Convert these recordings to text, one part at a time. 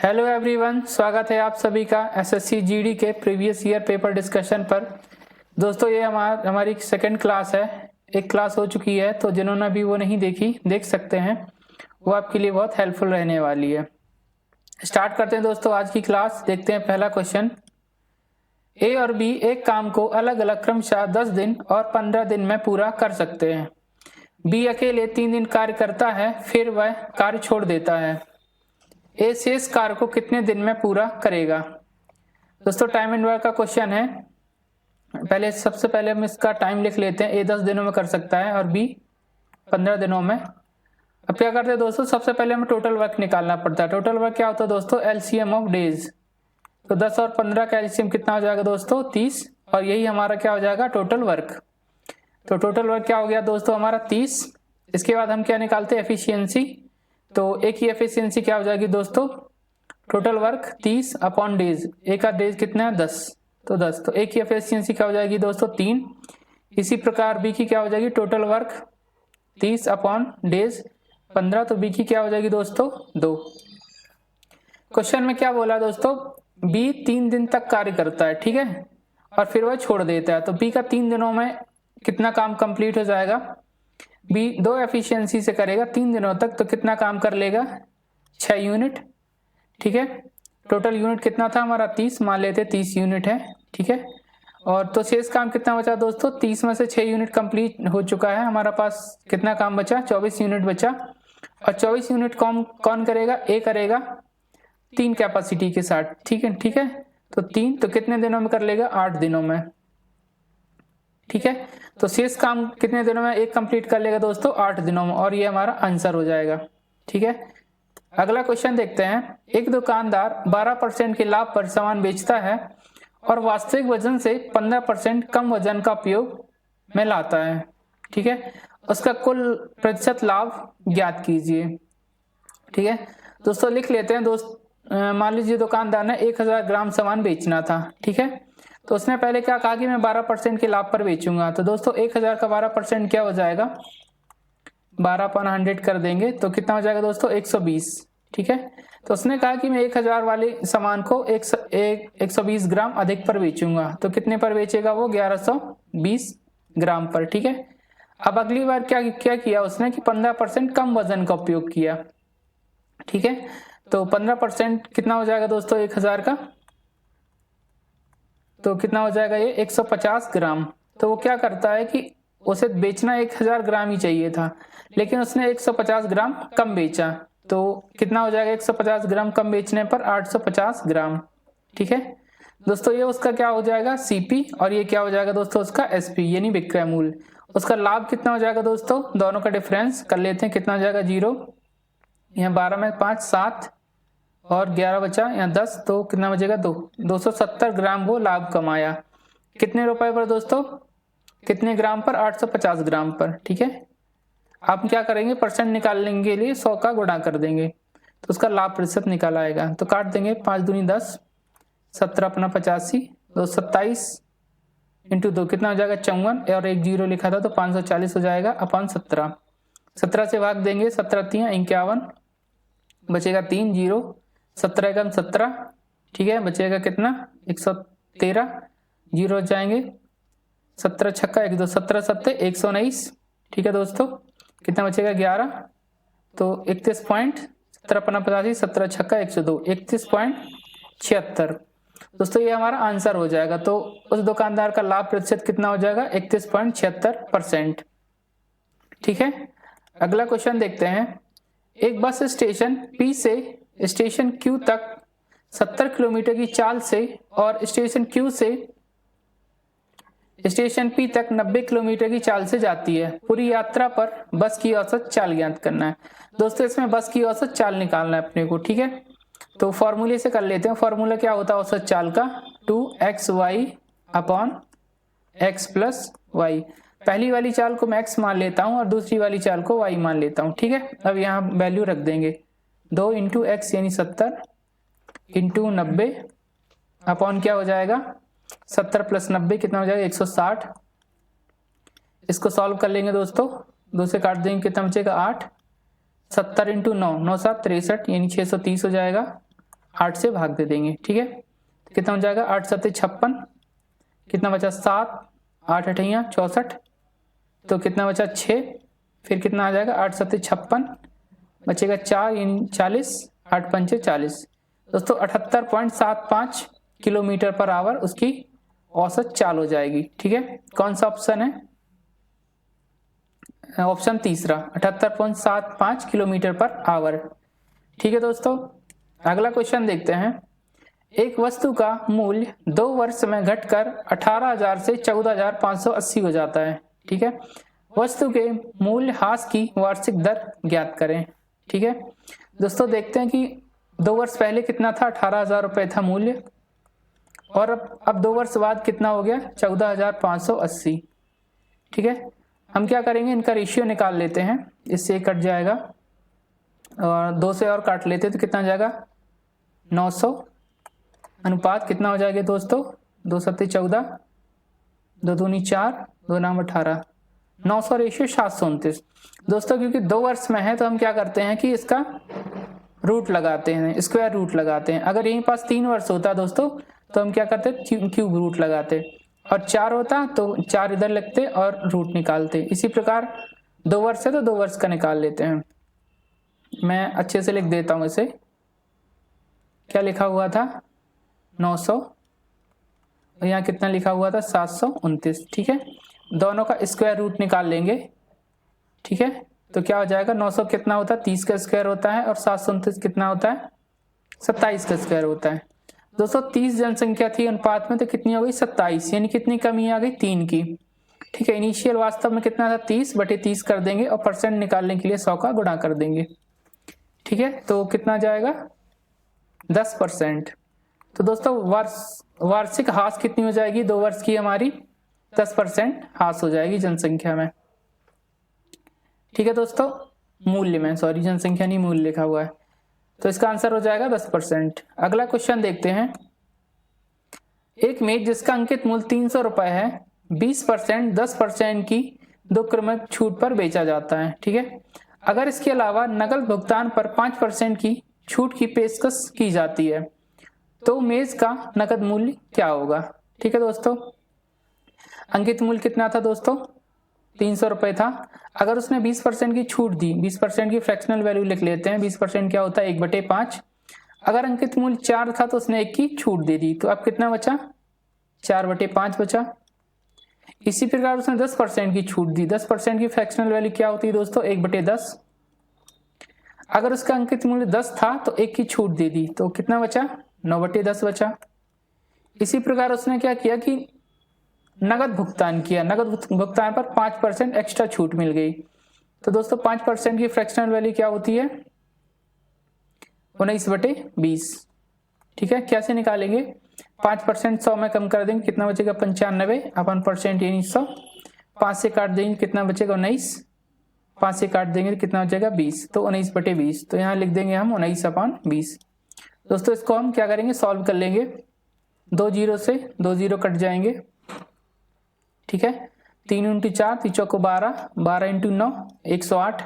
Hello everyone, स्वागत है आप सभी का एसएससी जीडी के प्रीवियस ईयर पेपर डिस्कशन पर। दोस्तों ये हमारी सेकंड क्लास है। एक क्लास हो चुकी है, तो जिन्होंने अभी वो नहीं देखी देख सकते हैं, वो आपके लिए बहुत हेल्पफुल रहने वाली है। स्टार्ट करते हैं दोस्तों आज की क्लास। देखते हैं पहला क्वेश्चन। ए और बी एक काम को अलग अलग क्रमशः 10 दिन और 15 दिन में पूरा कर सकते हैं। बी अकेले 3 दिन कार्य करता है, फिर वह कार्य छोड़ देता है। ए शेष कार्य को कितने दिन में पूरा करेगा? दोस्तों टाइम एंड वर्क का क्वेश्चन है। सबसे पहले हम इसका टाइम लिख लेते हैं। ए 10 दिनों में कर सकता है और बी 15 दिनों में। अब क्या करते हैं दोस्तों, सबसे पहले हमें टोटल वर्क निकालना पड़ता है। टोटल वर्क क्या होता है दोस्तों? LCM of days. तो 10 और 15 का एलसीएम कितना हो जाएगा दोस्तों? 30। और यही हमारा क्या हो जाएगा? Total work. तो टोटल वर्क क्या हो गया दोस्तों? हमारा 30। इसके बाद हम क्या निकालते हैं? एफिशिएंसी। तो एक ही एफिशिएंसी क्या हो जाएगी दोस्तों? Total work 30 upon days. एक का डेज कितना है? 10। तो 10। तो एक ही एफिशिएंसी क्या हो जाएगी दोस्तों? 3। इसी प्रकार बी की क्या हो जाएगी? Total work 30 upon days 15। तो बी की क्या हो जाएगी दोस्तों? 2। क्वेश्चन में क्या बोला दोस्तों? बी 3 दिन तक कार्य करता है, ठीक है, और फिर वह छोड़ देता है। तो बी का 3 दिनों में कितना काम कंप्लीट हो जाएगा? बी 2 एफिशिएंसी से करेगा 3 दिनों तक, तो कितना काम कर लेगा? 6 यूनिट, ठीक है। टोटल यूनिट कितना था हमारा? 30 मान लेते, 30 यूनिट है, ठीक है। और तो शेष काम कितना बचा दोस्तों? 30 में से 6 यूनिट कंप्लीट हो चुका है। हमारा पास कितना काम बचा? 24 यूनिट बचा। और 24 यूनिट कौन करेगा? ए करेगा 3 कैपेसिटी के साथ, ठीक है, ठीक है। तो 3 तो कितने दिनों में कर लेगा? 8 दिनों में, ठीक है। तो शेष काम कितने दिनों में एक कंप्लीट कर लेगा दोस्तों? 8 दिनों में। और ये हमारा आंसर हो जाएगा, ठीक है। अगला क्वेश्चन देखते हैं। एक दुकानदार 12% के लाभ पर सामान बेचता है और वास्तविक वजन से 15% कम वजन का उपयोग में लाता है, ठीक है। उसका कुल प्रतिशत लाभ ज्ञात कीजिए, ठीक है। दोस्तों लिख लेते हैं मान लीजिए दुकानदार ने 1000 ग्राम सामान बेचना था, ठीक है। तो उसने पहले क्या कहा कि मैं 12% के लाभ पर बेचूंगा। तो दोस्तों 1000 का 12% क्या हो जाएगा? 12/100 कर देंगे, तो कितना हो जाएगा दोस्तों? 120, ठीक है। तो उसने कहा कि मैं 1000 वाले सामान को 120 ग्राम अधिक पर बेचूंगा। तो कितने पर बेचेगा वो? 1120 ग्राम पर, ठीक है। अब अगली बार क्या किया उसने कि 15% कम वजन का उपयोग किया, ठीक है। तो 15% कितना हो जाएगा दोस्तों 1000 का? तो कितना हो जाएगा ये? 150 ग्राम। तो वो क्या करता है कि उसे बेचना 1000 ग्राम ही चाहिए था, लेकिन उसने 150 ग्राम कम बेचा। तो कितना हो जाएगा? 150 ग्राम कम बेचने पर 850 ग्राम, ठीक है। दोस्तों ये उसका क्या हो जाएगा? सीपी। और ये क्या हो जाएगा दोस्तों? उसका एसपी यानी विक्रय मूल्य। उसका लाभ कितना हो जाएगा दोस्तों? दोनों का डिफरेंस कर लेते हैं। कितना हो जाएगा? 0। यहाँ 12 में 5 7 और 11 बचा, यहाँ 10। तो कितना बचेगा? 2। 270 ग्राम वो लाभ कमाया। कितने रुपए पर दोस्तों? कितने ग्राम पर? 850 ग्राम पर, ठीक है। आप क्या करेंगे? परसेंट निकालने के लिए 100 का गुणा कर देंगे, तो उसका लाभ प्रतिशत निकाल आएगा। तो काट देंगे, 5 दूनी 10, 17 अपना 85, 227 इंटू 2 कितना हो जाएगा? 54। और एक 0 लिखा था तो 540 हो जाएगा अपॉन 17। 17 से भाग देंगे, 17 3 51, बचेगा 3 0, 17 एकम 17, ठीक है। बचेगा कितना? 113, 0 जाएंगे, 17 छक्का 1 2, 17 7 119, ठीक है दोस्तों। कितना बचेगा? 11। तो 31.17 17 छक्का 102, 31.76। दोस्तों ये हमारा आंसर हो जाएगा। तो उस दुकानदार का लाभ प्रतिशत कितना हो जाएगा? 31.76%, ठीक है। अगला क्वेश्चन देखते हैं। एक बस स्टेशन P से स्टेशन Q तक 70 किलोमीटर की चाल से और स्टेशन Q से स्टेशन P तक 90 किलोमीटर की चाल से जाती है। पूरी यात्रा पर बस की औसत चाल ज्ञात करना है। दोस्तों इसमें बस की औसत चाल निकालना है अपने को, ठीक है। तो फॉर्मूले से कर लेते हैं। फॉर्मूला क्या होता है औसत चाल का? 2xy upon x plus Y. पहली वाली चाल को मैं x मान लेता हूं और दूसरी वाली चाल को y मान लेता हूं, ठीक है। अब यहाँ वैल्यू रख देंगे। 2 इंटू एक्स यानी 70 इंटू 90 अपॉन क्या हो जाएगा? 70 प्लस 90 कितना हो जाएगा? 160। इसको सॉल्व कर लेंगे दोस्तों, 2 से काट देंगे, कितना बचेगा? 8। 70 इंटू 9, 9 7 63 यानी 630 हो जाएगा। 8 से भाग दे देंगे, ठीक है। तो कितना हो जाएगा 8 सत्ते 56, कितना बचा 7, 8 अठैया 64, तो कितना बचा 6, फिर कितना आ जाएगा 8 सत्ते 56, बचेगा 4 यानी 40, 8 पंचे 40। दोस्तों 78.75 किलोमीटर पर आवर उसकी औसत चाल हो जाएगी, ठीक है। कौन सा ऑप्शन है? ऑप्शन तीसरा 78.75 किलोमीटर पर आवर, ठीक है दोस्तों। अगला क्वेश्चन देखते हैं। एक वस्तु का मूल्य 2 वर्ष में घटकर 18,000 से 14,580 हो जाता है, ठीक है। वस्तु के मूल्य ह्रास की वार्षिक दर ज्ञात करें, ठीक है। दोस्तों देखते हैं कि 2 वर्ष पहले कितना था, 18,000 रुपये था मूल्य, और अब 2 वर्ष बाद कितना हो गया 14,580, ठीक है। हम क्या करेंगे, इनका रेशियो निकाल लेते हैं, इससे कट जाएगा और 2 से और काट लेते तो कितना जाएगा 900, अनुपात कितना हो जाएगा दोस्तों 2 सत्ते 14, 2 दूनी 4, 2 नाम 18, 900 रेशियो 729। दोस्तों क्योंकि 2 वर्ष में है तो हम क्या करते हैं कि इसका रूट लगाते हैं, स्क्वायर रूट लगाते हैं। अगर यहीं पास 3 वर्ष होता दोस्तों तो हम क्या करते क्यूब रूट लगाते, और 4 होता तो 4 इधर लगते और रूट निकालते। इसी प्रकार 2 वर्ष है तो 2 वर्ष का निकाल लेते हैं। मैं अच्छे से लिख देता हूं इसे, क्या लिखा हुआ था 900, और यहाँ कितना लिखा हुआ था 729, ठीक है। दोनों का स्क्वायर रूट निकाल लेंगे, ठीक है। तो क्या हो जाएगा 900 कितना होता है 30 का स्क्वायर होता है, और 729 कितना होता है 27 का स्क्वायर होता है। दोस्तों 30 जनसंख्या थी अनुपात में, तो कितनी हो गई 27, यानी कितनी कमी आ गई 3 की, ठीक है। इनिशियल वास्तव में कितना था 30/30 कर देंगे, और परसेंट निकालने के लिए 100 का गुणा कर देंगे, ठीक है। तो कितना जाएगा 10%। तो दोस्तों वार्षिक ह्रास कितनी हो जाएगी 2 वर्ष की हमारी 10% ह्रास हो जाएगी जनसंख्या में, ठीक है दोस्तों। मूल्य में, सॉरी जनसंख्या नहीं मूल्य लिखा हुआ है, तो इसका आंसर हो जाएगा 10%। अगला क्वेश्चन देखते हैं। एक मेज जिसका अंकित मूल्य 300 रुपए है 20% 10% की 2 क्रमिक छूट पर बेचा जाता है, ठीक है। अगर इसके अलावा नकद भुगतान पर 5% की छूट की पेशकश की जाती है तो मेज का नकद मूल्य क्या होगा, ठीक है दोस्तों। अंकित मूल्य कितना था दोस्तों 300 रुपए था। अगर उसने 20% की छूट दी, 20% की फ्रैक्शनल वैल्यू लिख लेते हैं, 20% क्या होता है 1/5। अगर अंकित मूल्य 4 था तो उसने 1 की छूट दे दी, तो अब कितना बचा 4/5 बचा। इसी प्रकार उसने 10% की छूट दी, 10% की फ्रैक्शनल वैल्यू क्या होती है दोस्तों 1/10। अगर उसका अंकित मूल्य 10 था तो 1 की छूट दे दी, तो कितना बचा 9/10 बचा। इसी प्रकार उसने क्या किया कि नगद भुगतान किया, नगद भुगतान पर 5% एक्स्ट्रा छूट मिल गई, तो दोस्तों 5% की फ्रैक्शनल वैल्यू क्या होती है 19/20, ठीक है। कैसे निकालेंगे 5% 100 में कम कर देंगे, कितना बचेगा 95 अपन परसेंट यानी 100, 5 से काट देंगे कितना बचेगा 19, 5 से काट देंगे कितना बचेगा 20, तो 19/20, तो यहाँ लिख देंगे हम 19/20। दोस्तों इसको हम क्या करेंगे सॉल्व कर लेंगे, 2 जीरो से 2 जीरो कट जाएंगे, ठीक है। 3 × 4 3 चौको 12, 12 × 9 108,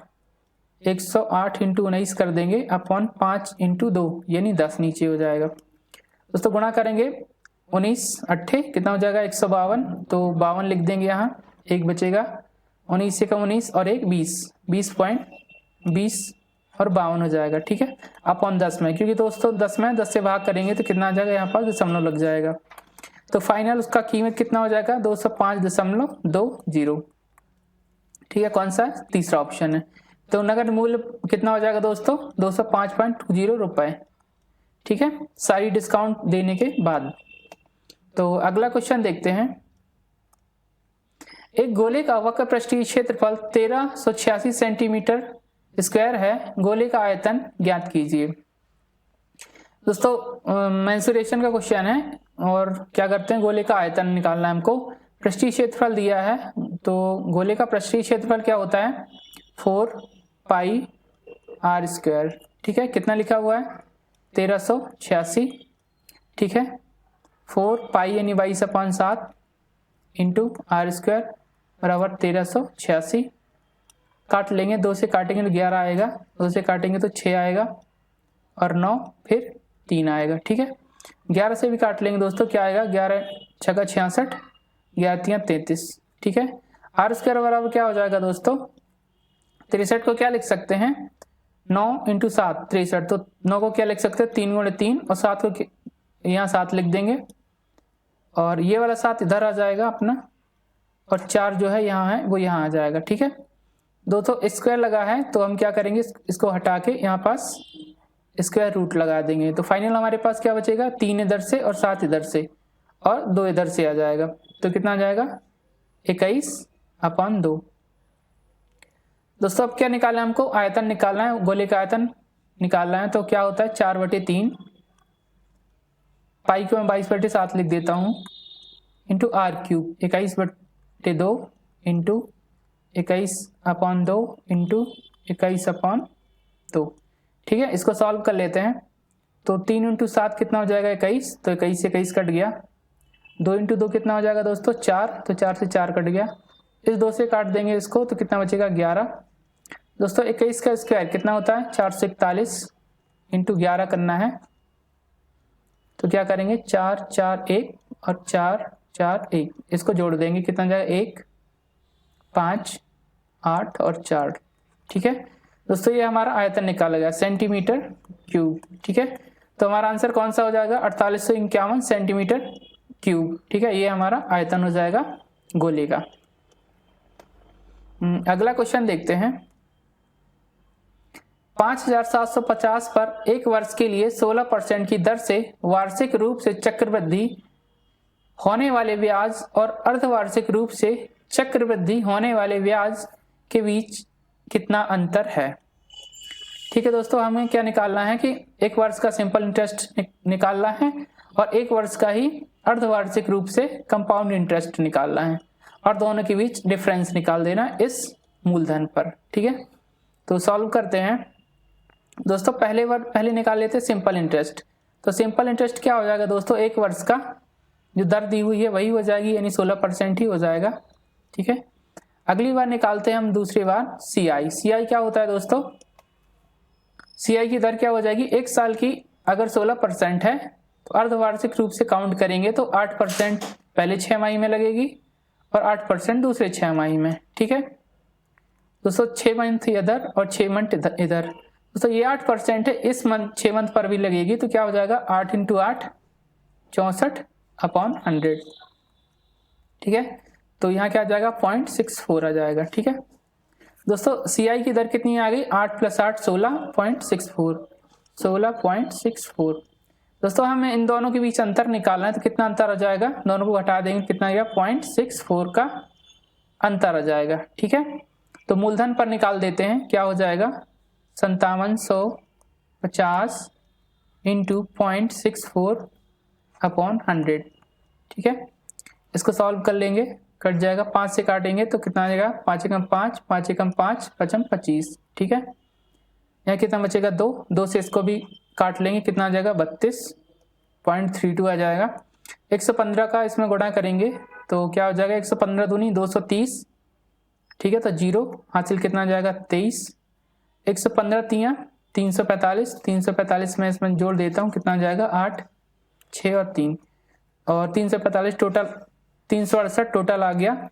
108 × 19 कर देंगे अपॉन 5 × 2 यानी 10 नीचे हो जाएगा। दोस्तों गुणा करेंगे 19 अट्ठे कितना हो जाएगा 152, तो 52 लिख देंगे यहाँ, एक बचेगा 19 से कम 19 और एक 20 और 52 हो जाएगा, ठीक है। अपॉन 10 में, क्योंकि दोस्तों 10 में 10 से भाग करेंगे तो कितना आ जाएगा यहाँ पर दशमलव लग जाएगा, तो फाइनल उसका कीमत कितना हो जाएगा 205.20, ठीक है। कौन सा तीसरा ऑप्शन है। तो नगद मूल्य कितना हो जाएगा दोस्तों 205.20 रुपए, ठीक है, सारी डिस्काउंट देने के बाद। तो अगला क्वेश्चन देखते हैं। एक गोले का वक्र पृष्ठीय क्षेत्रफल 1386 सेंटीमीटर स्क्वायर है, गोले का आयतन ज्ञात कीजिए। दोस्तों मेंसुरेशन का क्वेश्चन है, और क्या करते हैं गोले का आयतन निकालना है हमको। पृष्ठीय क्षेत्रफल दिया है, तो गोले का पृष्ठीय क्षेत्रफल क्या होता है 4πr², ठीक है। कितना लिखा हुआ है 1386, ठीक है। 4π यानी 22/7 इंटू r² बराबर 1386, काट लेंगे, 2 से काटेंगे तो 11 आएगा, 2 से काटेंगे तो 6 आएगा, और 9 फिर 3 आएगा। ठीक है, 11 से भी काट लेंगे दोस्तों, क्या आएगा 11 छक्का 66, 11 तियां 33। ठीक है, आर स्क्वायर बराबर क्या हो जाएगा दोस्तों 63 को क्या लिख सकते हैं 9 × 7 63, तो 9 को क्या लिख सकते हैं 3 × 3 और 7 को यहाँ 7 लिख देंगे और ये वाला 7 इधर आ जाएगा अपना और 4 जो है यहाँ है वो यहाँ आ जाएगा। ठीक है, दोस्तों स्क्वायर लगा है तो हम क्या करेंगे इसको हटा के यहाँ पास स्क्वायर रूट लगा देंगे, तो फाइनल हमारे पास क्या बचेगा 3 इधर से और 7 इधर से और 2 इधर से आ जाएगा, तो कितना आ जाएगा 21/2। दोस्तों अब क्या निकालना है हमको, आयतन निकालना है, गोले का आयतन निकालना है, तो क्या होता है 4/3, पाई को मैं 22/7 लिख देता हूँ इंटू r³ 21/2 इंटू 21/2 इंटू 21/2। ठीक है, इसको सॉल्व कर लेते हैं, तो 3 × 7 कितना हो जाएगा 21, तो 21 से 21 कट गया, 2 × 2 कितना हो जाएगा दोस्तों 4, तो 4 से 4 कट गया, इस 2 से काट देंगे इसको तो कितना बचेगा 11। दोस्तों 21 का स्क्वायर कितना होता है 441 इंटू 11 करना है, तो क्या करेंगे 4 4 1 और 4 4 1, इसको जोड़ देंगे कितना जाएगा 1 5 8 और 4। ठीक है दोस्तों, ये हमारा आयतन निकाला गया सेंटीमीटर क्यूब। ठीक है, तो हमारा आंसर कौन सा हो जाएगा 4851 सेंटीमीटर क्यूब। ठीक है, ये हमारा आयतन हो जाएगा गोले का। अगला क्वेश्चन देखते हैं, 5750 पर एक वर्ष के लिए 16% की दर से वार्षिक रूप से चक्रवृद्धि होने वाले ब्याज और अर्धवार्षिक रूप से चक्रवृद्धि होने वाले ब्याज के बीच कितना अंतर है। ठीक है दोस्तों, हमें क्या निकालना है कि एक वर्ष का सिंपल इंटरेस्ट निकालना है और एक वर्ष का ही अर्धवार्षिक रूप से कंपाउंड इंटरेस्ट निकालना है और दोनों के बीच डिफरेंस निकाल देना इस मूलधन पर। ठीक है, तो सॉल्व करते हैं दोस्तों। पहले निकाल लेते हैं सिंपल इंटरेस्ट, तो सिंपल इंटरेस्ट क्या हो जाएगा दोस्तों एक वर्ष का जो दर दी हुई है वही हो जाएगी, यानी 16% ही हो जाएगा। ठीक है, अगली बार निकालते हैं हम दूसरी बार CI क्या होता है दोस्तों, CI की दर क्या हो जाएगी, एक साल की अगर 16% है तो अर्धवार्षिक रूप से काउंट करेंगे तो 8% पहले 6 माही में लगेगी और 8% दूसरे 6 माही में। ठीक है दोस्तों, 6 मंथ इधर और 6 मंथ इधर, दोस्तों ये 8% है, इस मंथ 6 मंथ पर भी लगेगी, तो क्या हो जाएगा 8 × 8 64/100। ठीक है, तो यहाँ क्या आ जाएगा 0.64 आ जाएगा। ठीक है दोस्तों, CI की दर कितनी आ गई 8 + 8 16.64। दोस्तों हमें इन दोनों के बीच अंतर निकालना है, तो कितना अंतर आ जाएगा, दोनों को हटा देंगे कितना आ जाएगा 0.64 का अंतर आ जाएगा। ठीक है, तो मूलधन पर निकाल देते हैं, क्या हो जाएगा 5750 इंटू 0.64/100। ठीक है, इसको सॉल्व कर लेंगे, कट जाएगा, 5 से काटेंगे तो कितना आ जाएगा 5 × 5 5 × 5 5 × 25। ठीक है, यहाँ कितना बचेगा 2 से इसको भी काट लेंगे, कितना आ जाएगा 32.32 आ जाएगा। 115 का इसमें गुणा करेंगे तो क्या हो जाएगा 115 दूनी 230। ठीक है, तो 0 हासिल कितना आ जाएगा 23। 115 तियां 345, 345 में इसमें जोड़ देता हूँ, कितना आ जाएगा 8 6 और 3 और 345 टोटल 368 टोटल आ गया,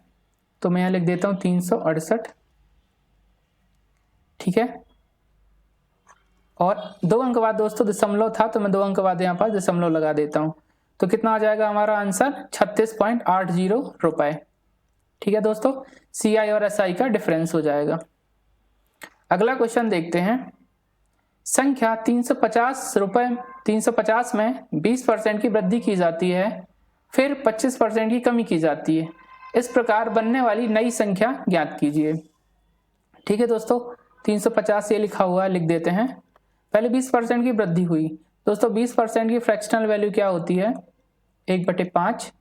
तो मैं यहाँ लिख देता हूँ 368। ठीक है, और 2 अंक बाद दोस्तों दशमलव था तो मैं 2 अंक बाद यहाँ पर दशमलव लगा देता हूँ, तो कितना आ जाएगा हमारा आंसर 36.80 रुपए। ठीक है दोस्तों, CI और SI का डिफरेंस हो जाएगा। अगला क्वेश्चन देखते हैं, संख्या 350 में 20% की वृद्धि की जाती है, फिर 25% की कमी की जाती है, इस प्रकार बनने वाली नई संख्या ज्ञात कीजिए। ठीक है दोस्तों, 350 ये लिखा हुआ है, लिख देते हैं। पहले 20% की वृद्धि हुई दोस्तों, 20% की फ्रैक्शनल वैल्यू क्या होती है 1/5।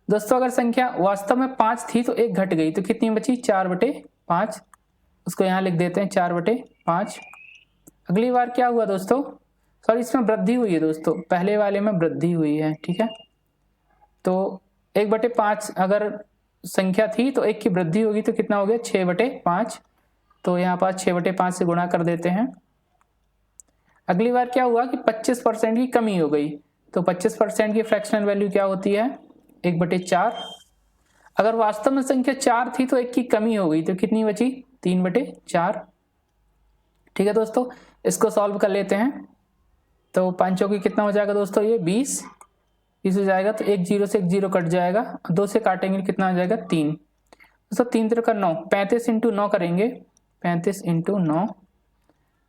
दोस्तों अगर संख्या वास्तव में 5 थी तो 1 घट गई, तो कितनी बची 4/5, उसको यहाँ लिख देते हैं 4/5। अगली बार क्या हुआ दोस्तों, सॉरी इसमें वृद्धि हुई है दोस्तों, पहले वाले में वृद्धि हुई है। ठीक है, तो 1/5 अगर संख्या थी तो 1 की वृद्धि होगी, तो कितना हो गया 6/5, तो यहाँ पर 6/5 से गुणा कर देते हैं। अगली बार क्या हुआ कि 25% की कमी हो गई, तो 25% की फ्रैक्शनल वैल्यू क्या होती है 1/4। अगर वास्तव में संख्या 4 थी तो 1 की कमी हो गई, तो कितनी बची 3/4। ठीक है दोस्तों, इसको सॉल्व कर लेते हैं। तो 5 चौकी कितना हो जाएगा दोस्तों, ये 20 हो जाएगा। तो 1 0 से 1 0 कट जाएगा, 2 से काटेंगे कितना हो जाएगा 3। दोस्तों 3 3 का 9, 35 × 9 करेंगे, 35 × 9,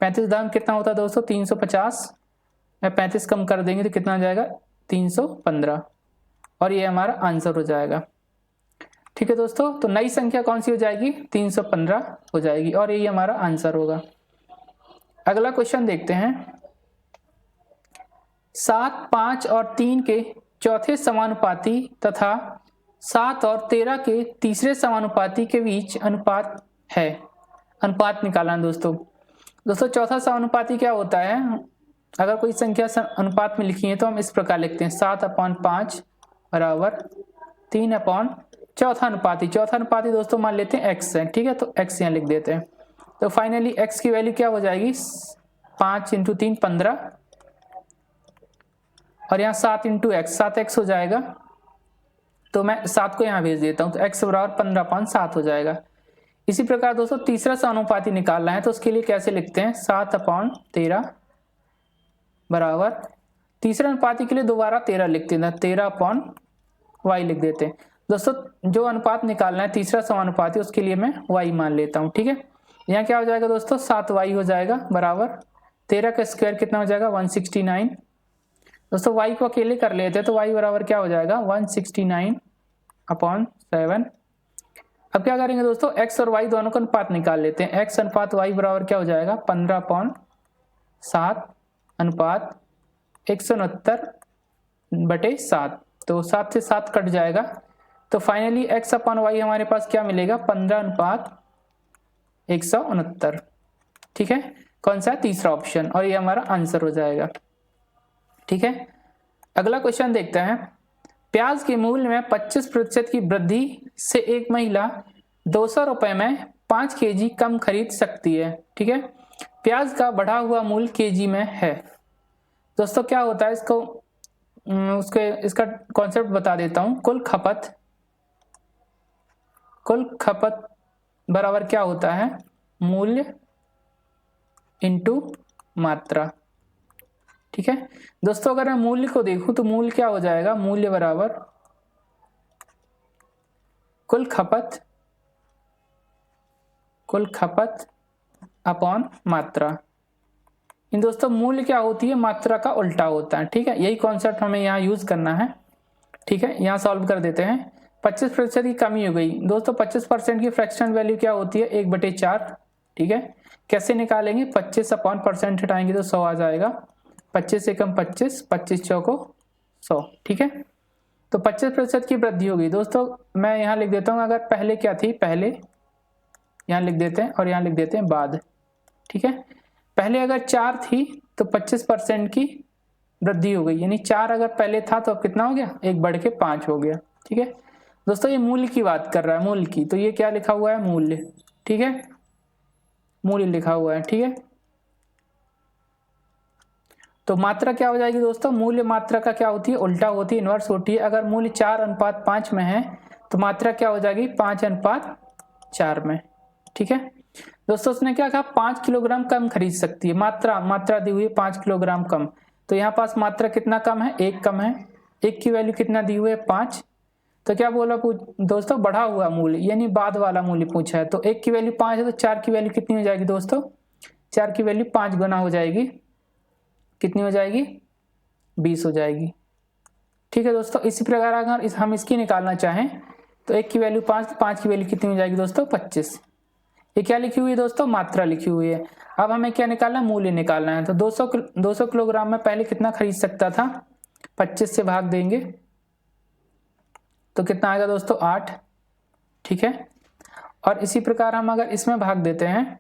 35 दाम कितना होता है दोस्तों 350, या 35 कम कर देंगे तो कितना हो जाएगा 315, और ये हमारा आंसर हो जाएगा। ठीक है दोस्तों, तो नई संख्या कौन सी हो जाएगी 315 हो जाएगी, और यही हमारा आंसर होगा। अगला क्वेश्चन देखते हैं। 7, 5 और 3 के चौथे समानुपाती तथा 7 और 13 के तीसरे समानुपाती के बीच अनुपात है। अनुपात निकालना दोस्तों चौथा समानुपाती क्या होता है, अगर कोई संख्या अनुपात में लिखी है तो हम इस प्रकार लिखते हैं 7/5 बराबर 3 चौथा अनुपाती दोस्तों मान लेते हैं x है। ठीक है, तो x यहाँ लिख देते हैं। तो फाइनली x की वैल्यू क्या हो जाएगी 5 × 3 15, और यहाँ 7 × x 7x हो जाएगा। तो मैं 7 को यहाँ भेज देता हूँ, तो x बराबर 15/7 हो जाएगा। इसी प्रकार दोस्तों तीसरा समानुपाती निकालना है, तो उसके लिए कैसे लिखते हैं 7/13 बराबर, तीसरा अनुपाती के लिए दोबारा 13 लिखते हैं, 13/y लिख देते हैं। दोस्तों जो अनुपात निकालना है तीसरा समानुपाती, उसके लिए मैं y मान लेता हूँ। ठीक है, यहाँ क्या हो जाएगा दोस्तों 7y हो जाएगा बराबर 13 का स्क्वायर कितना हो जाएगा 169। दोस्तों y को अकेले कर लेते हैं, तो y बराबर क्या हो जाएगा 169/7। अब क्या करेंगे दोस्तों x और y दोनों का अनुपात निकाल लेते हैं। x अनुपात y बराबर क्या हो जाएगा 15/7 अनुपात 169/7, तो 7 से 7 कट जाएगा। तो फाइनली x/y हमारे पास क्या मिलेगा 15/169। ठीक है, कौन सा है तीसरा ऑप्शन, और ये हमारा आंसर हो जाएगा। ठीक है, अगला क्वेश्चन देखते हैं। प्याज के मूल्य में 25% की वृद्धि से एक महिला 200 रुपए में 5 kg कम खरीद सकती है। ठीक है, प्याज का बढ़ा हुआ मूल्य kg में है। दोस्तों क्या होता है इसका कॉन्सेप्ट बता देता हूं। कुल खपत बराबर क्या होता है मूल्य इंटू मात्रा। ठीक है दोस्तों, अगर मैं मूल्य को देखूं तो मूल्य क्या हो जाएगा, मूल्य बराबर कुल खपत अपॉन मात्रा। इन दोस्तों मूल्य क्या होती है मात्रा का उल्टा होता है। ठीक है, यही कॉन्सेप्ट हमें यहाँ यूज करना है। ठीक है, यहाँ सॉल्व कर देते हैं। 25% की कमी हो गई दोस्तों, 25% की फ्रैक्शनल वैल्यू क्या होती है 1/4। ठीक है, कैसे निकालेंगे 25/% हटाएंगे तो 100 आ जाएगा। 25 से कम 25, 25 चौको 100। ठीक है, तो 25% की वृद्धि होगी। दोस्तों मैं यहाँ लिख देता हूँ, अगर पहले क्या थी, पहले यहाँ लिख देते हैं और यहाँ लिख देते हैं बाद। ठीक है, पहले अगर 4 थी तो 25% की वृद्धि हो गई, यानी 4 अगर पहले था तो अब कितना हो गया 1 बढ़ के 5 हो गया। ठीक है दोस्तों, ये मूल्य की बात कर रहा है, मूल्य की, तो ये क्या लिखा हुआ है मूल्य। ठीक है, मूल्य लिखा हुआ है। ठीक है, तो मात्रा क्या हो जाएगी दोस्तों, मूल्य मात्रा का क्या होती है उल्टा होती है, इनवर्स होती है। अगर मूल्य 4:5 में है तो मात्रा क्या हो जाएगी 5:4 में। ठीक है दोस्तों, उसने क्या कहा 5 किलोग्राम कम खरीद सकती है, मात्रा दी हुई है 5 किलोग्राम कम। तो यहाँ पास मात्रा कितना कम है 1 कम है, 1 की वैल्यू कितना दी हुई है 5। तो क्या बोला दोस्तों बढ़ा हुआ मूल्य, यानी बाद वाला मूल्य पूछा है। तो 1 की वैल्यू 5 है तो 4 की वैल्यू कितनी हो जाएगी दोस्तों, 4 की वैल्यू 5 गुना हो जाएगी, कितनी हो जाएगी 20 हो जाएगी। ठीक है दोस्तों, इसी प्रकार अगर हम इसकी निकालना चाहें तो 1 की वैल्यू 5, 5 की वैल्यू कितनी हो जाएगी दोस्तों 25। ये क्या लिखी हुई है दोस्तों मात्रा लिखी हुई है। अब हमें क्या निकालना है मूल्य निकालना है। तो 200 किलोग्राम में पहले कितना खरीद सकता था, 25 से भाग देंगे तो कितना आएगा दोस्तों 8। ठीक है, और इसी प्रकार हम अगर इसमें भाग देते हैं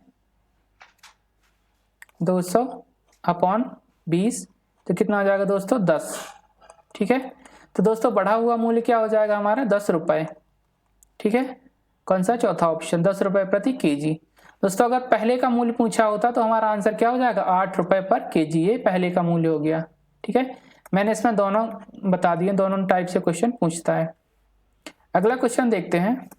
200/20 तो कितना आ जाएगा दोस्तों 10। ठीक है, तो दोस्तों बढ़ा हुआ मूल्य क्या हो जाएगा हमारा 10 रुपए। ठीक है, कौन सा चौथा ऑप्शन 10 रुपए प्रति केजी। दोस्तों अगर पहले का मूल्य पूछा होता तो हमारा आंसर क्या हो जाएगा, 8 रुपए पर केजी। ये पहले का मूल्य हो गया। ठीक है, मैंने इसमें दोनों बता दिए, दोनों टाइप से क्वेश्चन पूछता है। अगला क्वेश्चन देखते हैं।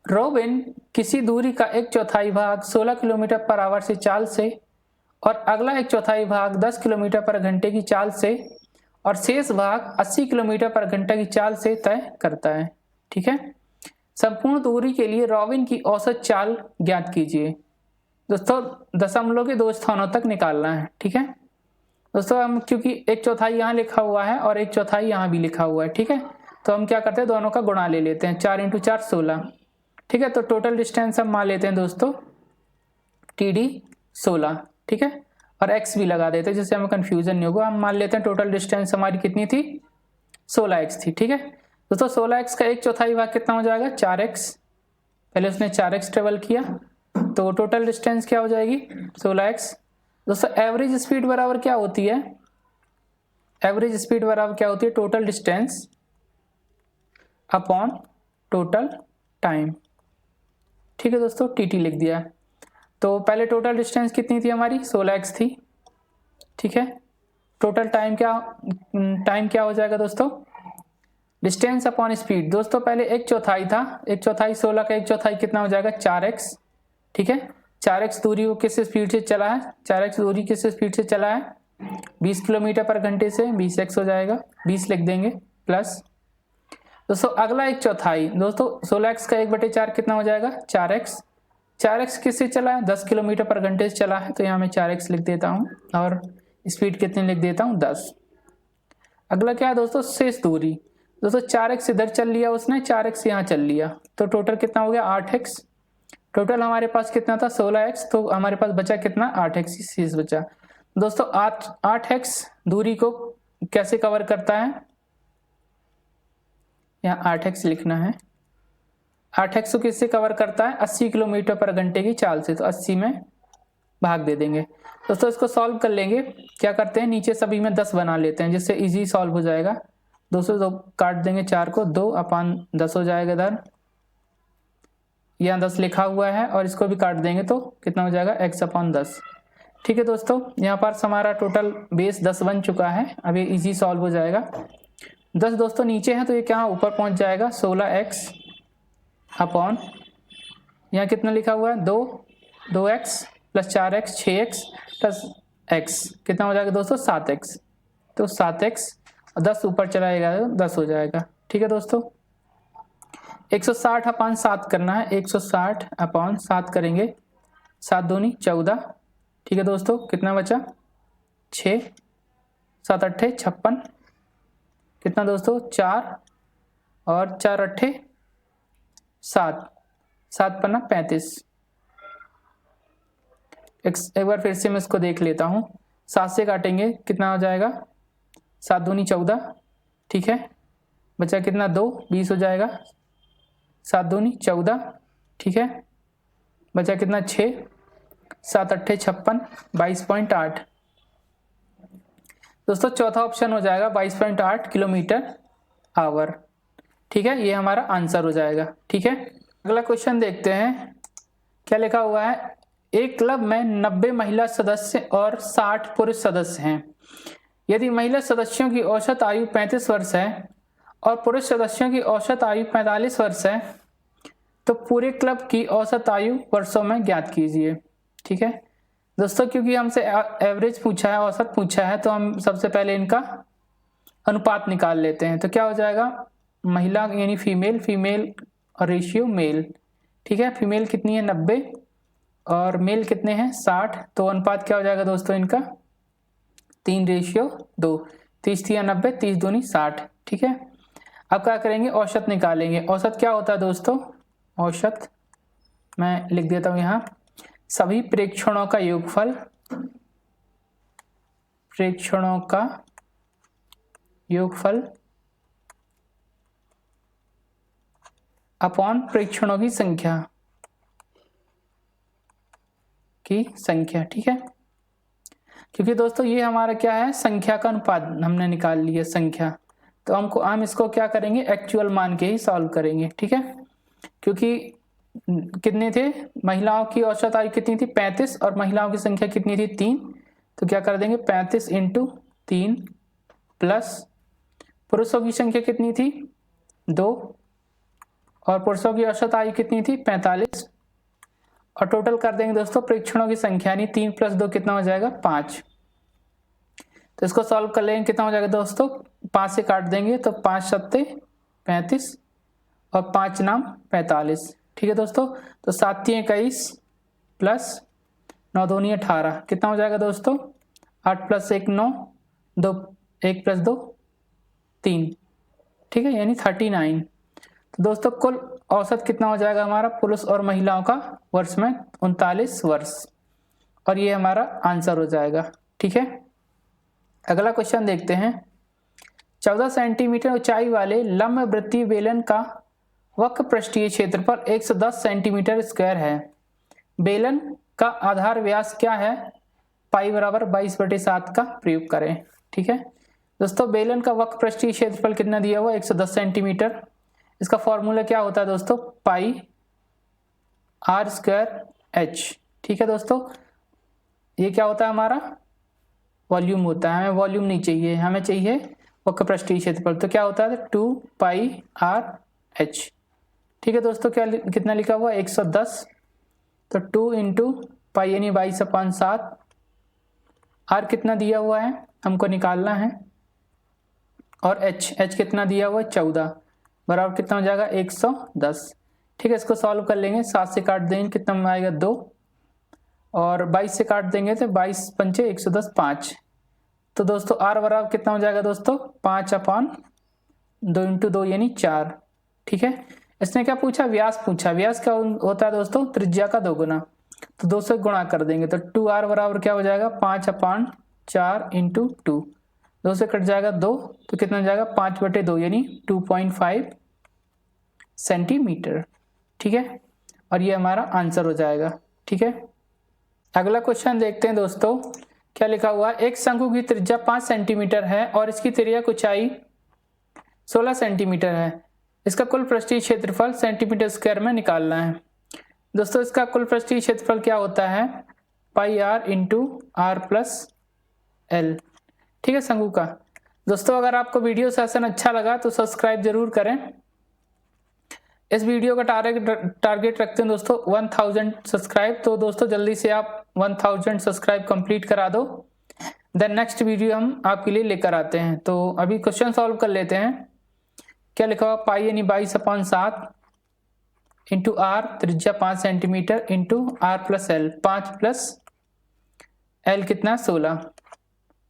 रॉबिन किसी दूरी का 1/4 भाग 16 किलोमीटर पर आवर से चाल से और अगला 1/4 भाग 10 किलोमीटर पर घंटे की चाल से और शेष भाग 80 किलोमीटर पर घंटा की चाल से तय करता है। ठीक है, संपूर्ण दूरी के लिए रॉबिन की औसत चाल ज्ञात कीजिए। दोस्तों दशमलव के 2 स्थानों तक निकालना है। ठीक है दोस्तों, हम क्योंकि 1/4 यहाँ लिखा हुआ है और 1/4 यहाँ भी लिखा हुआ है। ठीक है, तो हम क्या करते हैं, दोनों का गुणा ले लेते हैं। 4 × 4 16। ठीक है, तो टोटल डिस्टेंस हम मान लेते हैं दोस्तों TD 16। ठीक है, और x भी लगा देते हैं जिससे हमें कंफ्यूजन नहीं होगा। हम मान लेते हैं टोटल डिस्टेंस हमारी कितनी थी, 16x थी। ठीक है दोस्तों, 16x का 1/4 भाग कितना हो जाएगा, 4x। पहले उसने 4x ट्रेवल किया तो टोटल डिस्टेंस क्या हो जाएगी, 16x। दोस्तों एवरेज स्पीड बराबर क्या होती है, एवरेज स्पीड बराबर क्या होती है, total distance upon total time. ठीक है दोस्तों, TT लिख दिया। तो पहले टोटल डिस्टेंस कितनी थी हमारी, 16x थी। ठीक है, टोटल टाइम क्या हो जाएगा दोस्तों, डिस्टेंस अपॉन स्पीड। दोस्तों पहले 1/4 था, 1/4 16 का 1/4 कितना हो जाएगा, 4x। ठीक है, 4x दूरी वो किस स्पीड से चला है, 4x दूरी किस स्पीड से चला है, 20 किलोमीटर पर घंटे से, 20x हो जाएगा, 20 लिख देंगे प्लस। दोस्तों अगला 1/4, दोस्तों 16x का 1/4 कितना हो जाएगा, 4x। 4x किससे चला है, 10 किलोमीटर पर घंटे से चला है, तो यहाँ मैं 4x लिख देता हूँ और स्पीड कितनी लिख देता हूँ, 10। अगला क्या है दोस्तों, शेष दूरी। दोस्तों 4x इधर चल लिया उसने, 4x यहाँ चल लिया, तो टोटल कितना हो गया, 8x। टोटल हमारे पास कितना था, 16x, तो हमारे पास बचा कितना, 8x ही शेष बचा। दोस्तों 8x दूरी को कैसे कवर करता है, यहाँ 8x लिखना है। 8x को किससे कवर करता है, 80 किलोमीटर पर घंटे की चाल से, तो 80 में भाग दे देंगे। दोस्तों इसको सॉल्व कर लेंगे, क्या करते हैं, नीचे सभी में 10 बना लेते हैं जिससे इजी सॉल्व हो जाएगा। 200 काट देंगे 4 को, 2/10 हो जाएगा इधर, यहाँ 10 लिखा हुआ है और इसको भी काट देंगे तो कितना हो जाएगा, x/10। ठीक है दोस्तों, यहाँ पर हमारा टोटल बेस 10 बन चुका है। अब ये इजी सॉल्व हो जाएगा। 10 दोस्तों नीचे है तो ये क्या ऊपर पहुंच जाएगा, 16x अपॉन यहाँ कितना लिखा हुआ है, 2x plus 4x 6x plus x कितना हो जाएगा दोस्तों, 7x। तो 7x और 10 ऊपर चला जाएगा तो 10 हो जाएगा। ठीक है दोस्तों, 160/7 करना है, 160/7 करेंगे, 7 दूनी 14। ठीक है दोस्तों, कितना बचा, 6, 7 8 56, कितना दोस्तों, 4 और 4 8 7, 7 पन्ना 35। एक बार फिर से मैं इसको देख लेता हूँ, 7 से काटेंगे कितना हो जाएगा, 7 दूनी 14। ठीक है, बचा कितना, 2, 20 हो जाएगा, 7 दूनी 14। ठीक है, बचा कितना, 6, 7 8 56, 22.8। दोस्तों चौथा ऑप्शन हो जाएगा 22.8 किलोमीटर आवर। ठीक है, ये हमारा आंसर हो जाएगा। ठीक है, अगला क्वेश्चन देखते हैं, क्या लिखा हुआ है, एक क्लब में 90 महिला सदस्य और 60 पुरुष सदस्य हैं। यदि महिला सदस्यों की औसत आयु 35 वर्ष है और पुरुष सदस्यों की औसत आयु 45 वर्ष है तो पूरे क्लब की औसत आयु वर्षों में ज्ञात कीजिए। ठीक है दोस्तों, क्योंकि हमसे एवरेज पूछा है, औसत पूछा है, तो हम सबसे पहले इनका अनुपात निकाल लेते हैं। तो क्या हो जाएगा, महिला यानी फीमेल और रेशियो मेल। ठीक है, फीमेल कितनी है, 90 और मेल कितने हैं, 60, तो अनुपात क्या हो जाएगा दोस्तों इनका, 3:2। 30 थी 90, 30 दूनी 60। ठीक है, अब क्या करेंगे, औसत निकालेंगे। औसत क्या होता है दोस्तों, औसत मैं लिख देता हूं यहाँ, सभी प्रेक्षणों का योगफल, प्रेक्षणों का योगफल अपॉन प्रेक्षणों की संख्या। ठीक है, क्योंकि दोस्तों ये हमारा क्या है, संख्या का अनुपात हमने निकाल लिया संख्या, तो हम इसको क्या करेंगे, एक्चुअल मान के ही सॉल्व करेंगे। ठीक है, क्योंकि कितने थे, महिलाओं की औसत आयु कितनी थी 35 और महिलाओं की संख्या कितनी थी 3। तो क्या कर देंगे 35 इंटू 3 प्लस पुरुषों की संख्या कितनी थी 2 और पुरुषों की औसत आयु कितनी थी 45 और टोटल कर देंगे दोस्तों परीक्षणों की संख्या, यानी 3 + 2 कितना हो जाएगा 5। तो इसको सॉल्व कर लेंगे, कितना हो जाएगा दोस्तों 5 से काट देंगे तो 5 सत्ते 35 और 5 नाम 45। ठीक है दोस्तों, तो 7 × 21 प्लस 9 2 18 कितना हो जाएगा दोस्तों 8 + 1 9 2 1 + 2 3। ठीक है, यानी 39। तो दोस्तों कुल औसत कितना हो जाएगा हमारा पुरुष और महिलाओं का वर्ष में 39 वर्ष, और ये हमारा आंसर हो जाएगा। ठीक है, अगला क्वेश्चन देखते हैं। 14 सेंटीमीटर ऊंचाई वाले लंबवृत्तीय बेलन का वक्र पृष्ठीय क्षेत्रफल 110 सेंटीमीटर स्क्वायर है। बेलन का आधार व्यास क्या है, पाई बराबर 22/7 का प्रयोग करें। ठीक है दोस्तों, बेलन का वक्र पृष्ठीय क्षेत्रफल कितना दिया हुआ 110 सेंटीमीटर। इसका फॉर्मूला क्या होता है दोस्तों, पाई r²h। ठीक है दोस्तों, ये क्या होता है हमारा वॉल्यूम होता है, हमें वॉल्यूम नहीं चाहिए, हमें चाहिए वक्र पृष्ठीय क्षेत्रफल। तो क्या होता है 2πr/h। ठीक है दोस्तों, क्या कितना लिखा हुआ 110, तो 2 × पाई यानी 22/7। r कितना दिया हुआ है हमको निकालना है, और h कितना दिया हुआ है 14, बराबर कितना हो जाएगा 110। ठीक है, इसको सॉल्व कर लेंगे, 7 से काट देंगे कितना आएगा 2, और 22 से काट देंगे तो 22 × 5 110 5। तो दोस्तों r बराबर कितना हो जाएगा दोस्तों 5/2 × 2 यानी 4। ठीक है, इसने क्या पूछा, व्यास पूछा। व्यास क्या होता है दोस्तों, त्रिज्या का 2 गुना। तो 2 से गुणा कर देंगे तो 2r बराबर क्या हो जाएगा 5/4 × 2, 2 से कट जाएगा 2, तो कितना हो जाएगा 5/2 यानी 2.5 सेंटीमीटर। ठीक है, और ये हमारा आंसर हो जाएगा। ठीक है, अगला क्वेश्चन देखते हैं दोस्तों, क्या लिखा हुआ है। एक शंकु की त्रिज्या 5 सेंटीमीटर है और इसकी तिर्यक ऊंचाई 16 सेंटीमीटर है। इसका कुल पृष्ठीय क्षेत्रफल सेंटीमीटर स्क्वायर में निकालना है। दोस्तों इसका कुल पृष्ठीय क्षेत्रफल क्या होता है, पाई r × r+l। ठीक है शंकु का। दोस्तों अगर आपको वीडियो सेशन अच्छा लगा तो सब्सक्राइब जरूर करें। इस वीडियो का टारगेट रखते हैं दोस्तों 1000 सब्सक्राइब। तो दोस्तों जल्दी से आप 1000 सब्सक्राइब कंप्लीट करा दो, देन नेक्स्ट वीडियो हम आपके लिए लेकर आते हैं। तो अभी क्वेश्चन सॉल्व कर लेते हैं। क्या लिखा हुआ, पाई यानी 22/7 × r त्रिज्या 5 सेंटीमीटर × r+l, 5 + l कितना 16।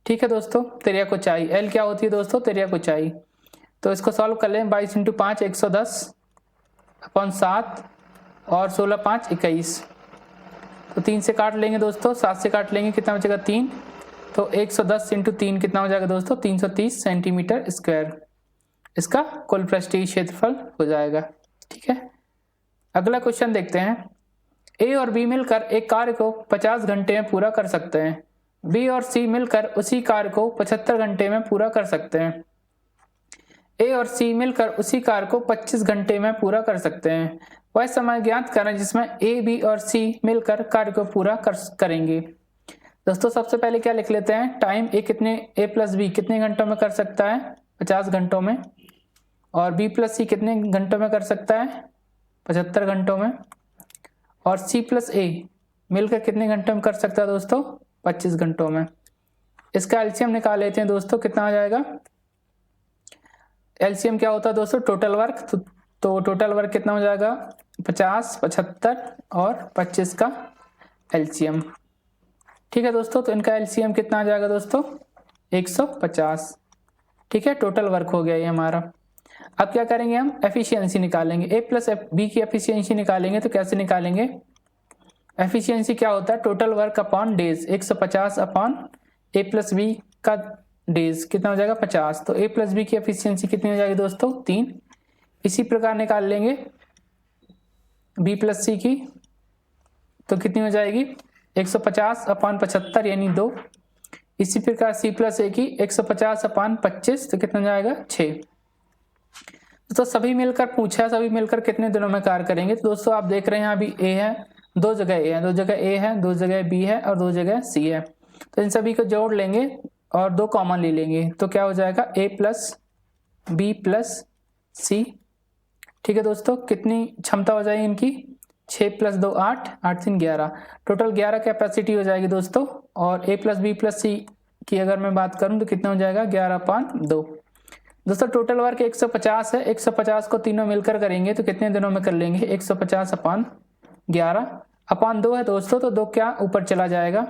ठीक है दोस्तों, तिर्यक ऊंचाई l क्या होती है दोस्तों, तिर्यक ऊंचाई। तो इसको सॉल्व कर लें, 22 × 5 110/7 और 16 × 5 21। तो 3 से काट लेंगे दोस्तों, 7 से काट लेंगे कितना बचेगा 3, तो 110 × 3 कितना हो जाएगा दोस्तों 330 सेंटीमीटर स्क्वायर। इसका कुल पृष्ठीय क्षेत्रफल हो जाएगा। ठीक है, अगला क्वेश्चन देखते हैं। ए और बी मिलकर एक कार्य को 50 घंटे में पूरा कर सकते हैं। बी और सी मिलकर उसी कार्य को 75 घंटे में पूरा कर सकते हैं। ए और सी मिलकर उसी कार्य को 25 घंटे में पूरा कर सकते हैं। वह समय ज्ञात करें जिसमें ए बी और सी मिलकर कार्य को पूरा करेंगे। दोस्तों सबसे पहले क्या लिख लेते हैं, टाइम ए + बी कितने घंटों में कर सकता है 50 घंटों में, और बी + सी कितने घंटों में कर सकता है 75 घंटों में, और सी + ए मिलकर कितने घंटों में कर सकता है दोस्तों 25 घंटों में। इसका एलसीएम निकाल लेते हैं दोस्तों, कितना आ जाएगा। एलसीएम क्या होता है दोस्तों, टोटल वर्क। तो टोटल वर्क कितना हो जाएगा 50, 75 और 25 का एलसीएम। ठीक है दोस्तों, तो इनका एलसीएम कितना आ जाएगा दोस्तों 150। ठीक है, टोटल वर्क हो गया ये हमारा। अब क्या करेंगे, हम एफिशिएंसी निकालेंगे। ए + बी की एफिशिएंसी निकालेंगे, तो कैसे निकालेंगे, एफिशिएंसी क्या होता है, total work upon days. 150 upon A + B का डेज कितना हो जाएगा 50। तो ए + बी की एफिशिएंसी कितनी हो जाएगी दोस्तों 3। इसी प्रकार निकाल लेंगे बी + सी की, तो कितनी हो जाएगी 150 अपॉन 75 यानी 2। इसी प्रकार सी + ए की 150 अपॉन 25, तो कितना हो जाएगा 6। तो सभी मिलकर पूछा, सभी मिलकर कितने दिनों में कार्य करेंगे। तो दोस्तों आप देख रहे हैं अभी ए है, दो जगह ए है, दो जगह ए है, दो जगह बी है और दो जगह सी है। तो इन सभी को जोड़ लेंगे और दो कॉमन ले लेंगे तो क्या हो जाएगा ए प्लस बी प्लस सी। ठीक है दोस्तों, कितनी क्षमता हो जाएगी इनकी 6 + 2 8, 8 3 11, टोटल 11 कैपेसिटी हो जाएगी दोस्तों। और ए प्लस बी प्लस सी की अगर मैं बात करूं तो कितना हो जाएगा 11/2। दोस्तों टोटल वर्क 150 है, 150 को तीनों मिलकर करेंगे तो कितने दिनों में कर लेंगे 150/11/2 है दोस्तों। तो 2 क्या ऊपर चला जाएगा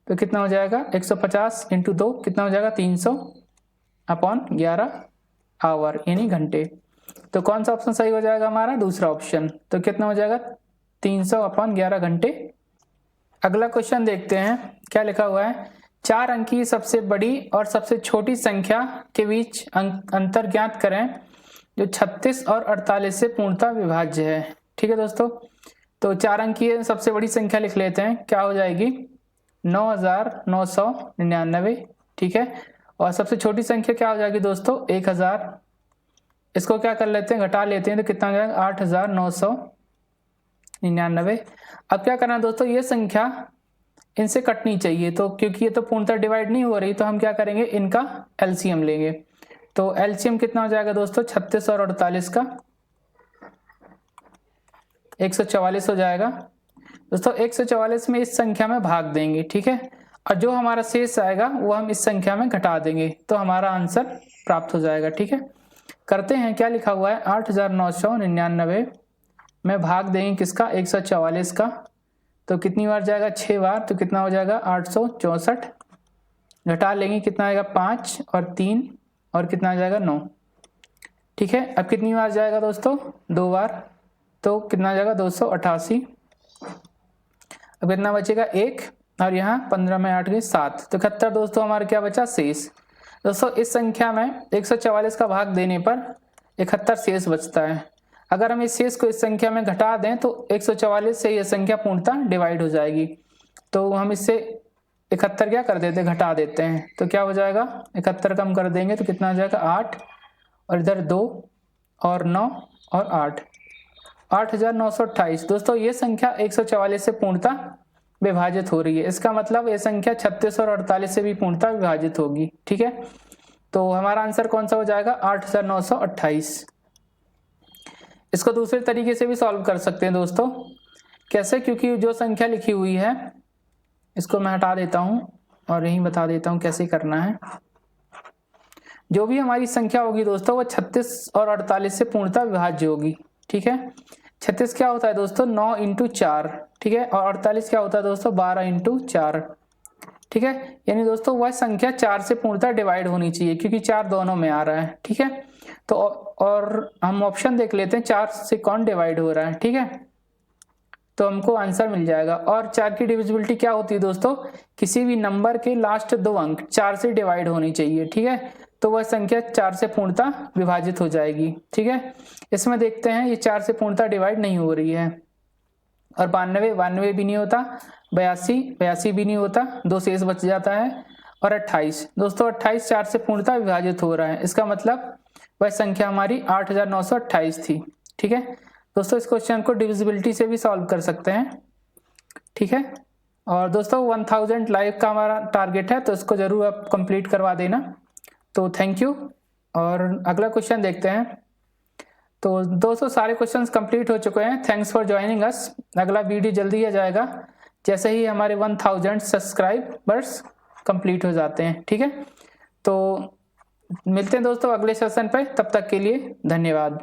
तो कितना हो जाएगा 150 × 2 कितना हो जाएगा 300/11 आवर यानी घंटे। तो कौन सा ऑप्शन सही हो जाएगा हमारा दूसरा ऑप्शन। तो कितना हो जाएगा 300/11 घंटे। अगला क्वेश्चन देखते हैं क्या लिखा हुआ है। 4 अंकी सबसे बड़ी और सबसे छोटी संख्या के बीच अंतर ज्ञात करें जो 36 और 48 से पूर्णतः विभाज्य है। ठीक है दोस्तों, तो 4 अंकीय सबसे बड़ी संख्या लिख लेते हैं, क्या हो जाएगी 9999। ठीक है, और सबसे छोटी संख्या क्या हो जाएगी दोस्तों 1000। इसको क्या कर लेते हैं घटा लेते हैं तो कितना हो जाएगा 8999। अब क्या करना है दोस्तों, ये संख्या इनसे कटनी चाहिए, तो क्योंकि ये तो पूर्णतः डिवाइड नहीं हो रही तो हम क्या करेंगे इनका एलसीएम लेंगे। तो एलसीएम कितना हो जाएगा दोस्तों 36 और 48 का 144 हो जाएगा दोस्तों। 144 में इस संख्या में भाग देंगे, ठीक है, और जो हमारा शेष आएगा वो हम इस संख्या में घटा देंगे तो हमारा आंसर प्राप्त हो जाएगा। ठीक है, करते हैं क्या लिखा हुआ है 8999 में भाग देंगे किसका 144 का, तो कितनी बार जाएगा 6 बार, तो कितना हो जाएगा 864। घटा लेंगे कितना आएगा 5 और 3 और कितना आ जाएगा 9। ठीक है, अब कितनी बार जाएगा दोस्तों 2 बार, तो कितना आ जाएगा 288। अब कितना बचेगा 1 और यहाँ 15 में 8 गए 7, तो 71 दोस्तों हमारा क्या बचा शेष। दोस्तों इस संख्या में 144 का भाग देने पर 71 शेष बचता है। अगर हम इस शेष को इस संख्या में घटा दें तो 144 से यह संख्या पूर्णतः डिवाइड हो जाएगी, तो हम इससे 71 क्या कर देते हैं घटा देते हैं, तो क्या हो जाएगा 71 कम कर देंगे तो कितना हो जाएगा 8 और इधर 2 और 9 और 8, 8928। दोस्तों ये संख्या 144 से पूर्णतः विभाजित हो रही है, इसका मतलब ये संख्या 36 और 48 से भी पूर्णतः विभाजित होगी। ठीक है, तो हमारा आंसर कौन सा हो जाएगा 8928। इसको दूसरे तरीके से भी सॉल्व कर सकते हैं दोस्तों। कैसे, क्योंकि जो संख्या लिखी हुई है इसको मैं हटा देता हूं और यही बता देता हूं कैसे करना है। जो भी हमारी संख्या होगी दोस्तों वो 36 और 48 से पूर्णतः विभाज्य होगी। ठीक है, 36 क्या होता है दोस्तों 9 × 4, ठीक है, और 48 क्या होता है दोस्तों 12 × 4। ठीक है, यानी दोस्तों वह संख्या 4 से पूर्णतः डिवाइड होनी चाहिए क्योंकि 4 दोनों में आ रहा है। ठीक है, तो और हम ऑप्शन देख लेते हैं 4 से कौन डिवाइड हो रहा है। ठीक है, तो हमको आंसर मिल जाएगा। और 4 की डिविजिबिलिटी क्या होती है दोस्तों, किसी भी नंबर के लास्ट 2 अंक 4 से डिवाइड होनी चाहिए। ठीक है, तो वह संख्या 4 से पूर्णतः विभाजित हो जाएगी। ठीक है, इसमें देखते हैं ये 4 से पूर्णतः डिवाइड नहीं हो रही है। और 92 भी नहीं होता, 82 भी नहीं होता, 2 शेष बच जाता है। और 28 दोस्तों 28 4 से पूर्णतः विभाजित हो रहा है, इसका मतलब वह संख्या हमारी 8928 थी। ठीक है दोस्तों, इस क्वेश्चन को डिविजिबिलिटी से भी सॉल्व कर सकते हैं। ठीक है, और दोस्तों 1000 लाइक का हमारा टारगेट है तो इसको जरूर आप कंप्लीट करवा देना। तो थैंक यू, और अगला क्वेश्चन देखते हैं। तो दोस्तों सारे क्वेश्चंस कंप्लीट हो चुके हैं, थैंक्स फॉर ज्वाइनिंग अस। अगला वीडियो जल्दी आ जाएगा जैसे ही हमारे 1000 सब्सक्राइबर्स कंप्लीट हो जाते हैं। ठीक है, तो मिलते हैं दोस्तों अगले सेशन पे, तब तक के लिए धन्यवाद।